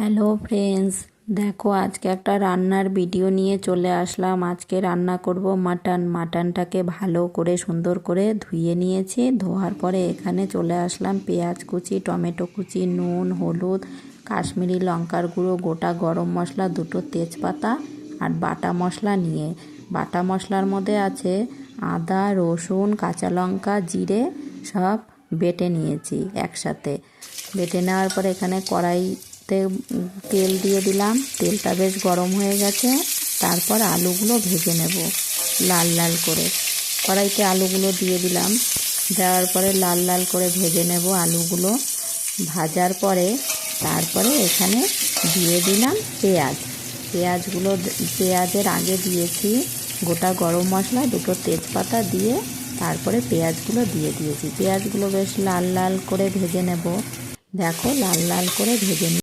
Hello friends, দেখো আজকে একটা রান্নার ভিডিও নিয়ে চলে আসলাম। আজকে রান্না করব মাটনটাকে ভালো করে সুন্দর করে ধুয়ে নিয়েছি। ধোয়ার পরে এখানে চলে আসলাম পেঁয়াজ কুচি, টমেটো কুচি, নুন, হলুদ, কাশ্মীরি লঙ্কার গুঁড়ো, গোটা গরম মশলা, দুটো তেজপাতা আর বাটা মশলা নিয়ে। বাটা মশলার মধ্যে আছে আদা, রসুন, কাঁচা লঙ্কা, জিরে সব বেটে নিয়েছি একসাথে। বেটে নেওয়ার পরে এখানে কড়াইতে তেল দিয়ে দিলাম। তেলটা বেশ গরম হয়ে গেছে। তারপর আলুগুলো ভেজে নেব লাল লাল করে। কড়াইতে আলুগুলো দিয়ে দিলাম। দেওয়ার পরে লাল লাল করে ভেজে নেব আলুগুলো। ভাজার পরে তারপরে এখানে দিয়ে দিলাম পেঁয়াজের আগে দিয়েছি গোটা গরম মশলা, দুটো তেজপাতা দিয়ে তারপরে পেঁয়াজগুলো দিয়ে দিয়েছি। পেঁয়াজগুলো বেশ লাল লাল করে ভেজে নেব। দেখো লাল লাল করে ভেজে